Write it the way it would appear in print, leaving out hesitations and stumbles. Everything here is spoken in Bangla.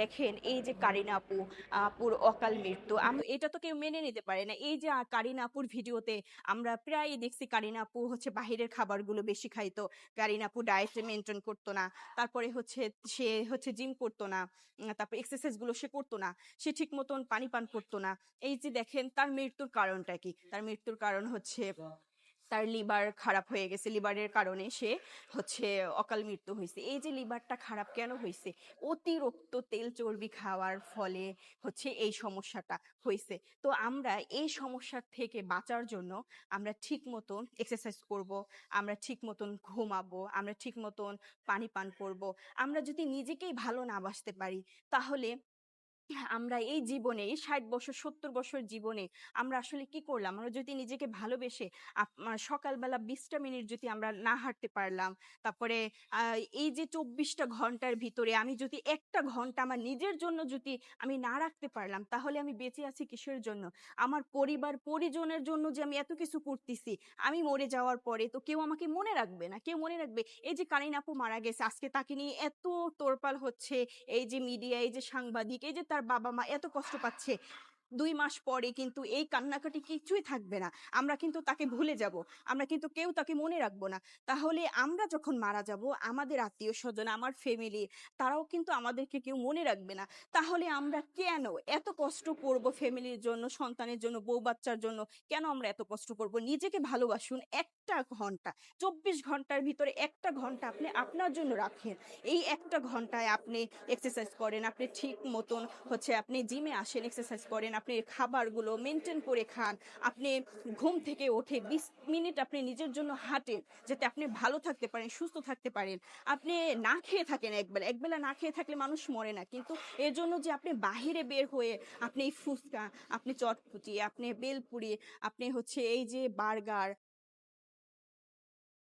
দেখেন এই যে কারিনা আপুর অকাল মৃত্যু, এটা তো কেউ মেনে নিতে পারে না। এই যে কারিনা আপুর ভিডিওতে আমরা প্রায়ই দেখছি কারিনা আপু হচ্ছে বাহিরের খাবারগুলো বেশি খাইতো, কারিনা আপু ডায়েট মেনটেন করতো না, তারপরে হচ্ছে সে হচ্ছে জিম করতো না, তারপর এক্সারসাইজ গুলো সে করতো না, সে ঠিক মতন পানি পান করতো না। এই যে দেখেন তার মৃত্যুর কারণটা কি, তার মৃত্যুর কারণ হচ্ছে তার লিভার খারাপ হয়ে গেছে, লিভারের কারণে সে হচ্ছে অকাল মৃত্যু হয়েছে। এই যে লিভারটা খারাপ কেন হয়েছে, অতিরিক্ত তেল চর্বি খাওয়ার ফলে হচ্ছে এই সমস্যাটা হয়েছে। তো আমরা এই সমস্যার থেকে বাঁচার জন্য আমরা ঠিক মতন এক্সারসাইজ করব, আমরা ঠিক মতন ঘুমাবো, আমরা ঠিক মতন পানি পান করব। আমরা যদি নিজেকেই ভালো না বাসতে পারি, তাহলে আমরা এই জীবনে এই ৬০ বছর ৭০ বছর জীবনে আমরা আসলে কি করলাম? আমরা যদি নিজেকে ভালোবেসে সকালবেলা ২০টা মিনিট যদি আমরা না হাঁটতে পারলাম, তারপরে এই যে ২৪টা ঘন্টার ভিতরে আমি যদি ১টা ঘন্টা আমার নিজের জন্য যদি আমি না রাখতে পারলাম, তাহলে আমি বেঁচে আছি কিসের জন্য? আমার পরিবার পরিজনের জন্য যে আমি এত কিছু করতেছি, আমি মরে যাওয়ার পরে তো কেউ আমাকে মনে রাখবে না। কেউ মনে রাখবে? এই যে কারিনা আপু মারা গেছে, আজকে তাকে নিয়ে এত তোলপাড় হচ্ছে, এই যে মিডিয়া, এই যে সাংবাদিক, এই যে তার বাবা-মা এত কষ্ট পাচ্ছে। ২ মাস পরে কিন্তু এই কান্নাকাটি কিছুই থাকবে না। আমরা কিন্তু তাকে ভুলে যাব। আমরা কিন্তু কেউ তাকে মনে রাখবো না। তাহলে আমরা যখন মারা যাব, আমাদের আত্মীয়স্বজন, আমার ফ্যামিলি, তারাও কিন্তু আমাদেরকে কেউ মনে রাখবে না। তাহলে আমরা কেন এত কষ্ট করব ফ্যামিলির জন্য, সন্তানের জন্য, বউ-বাচ্চার জন্য? কেন আমরা এত কষ্ট করব? নিজেকে ভালোবাসুন। ১টা ঘন্টা, ২৪ ঘন্টার ভিতরে ১টা ঘন্টা আপনি আপনার জন্য রাখেন। এই ১টা ঘন্টায় আপনি এক্সারসাইজ করেন, আপনি ঠিক মতন হচ্ছে আপনি জিমে আসেন, এক্সারসাইজ করেন, আপনি খাবারগুলো মেনটেন করে খান, আপনি ঘুম থেকে উঠে ২০ মিনিট আপনি নিজের জন্য হাঁটেন, যাতে আপনি ভালো থাকতে পারেন, সুস্থ থাকতে পারেন। আপনি না খেয়ে থাকেন একবেলা, একবেলা না খেয়ে থাকলে মানুষ মরে না। কিন্তু এর জন্য যে আপনি বাহিরে বের হয়ে আপনি এই ফুচকা, আপনি চটপটি, আপনি বেলপুরি, আপনি হচ্ছে এই যে বার্গার,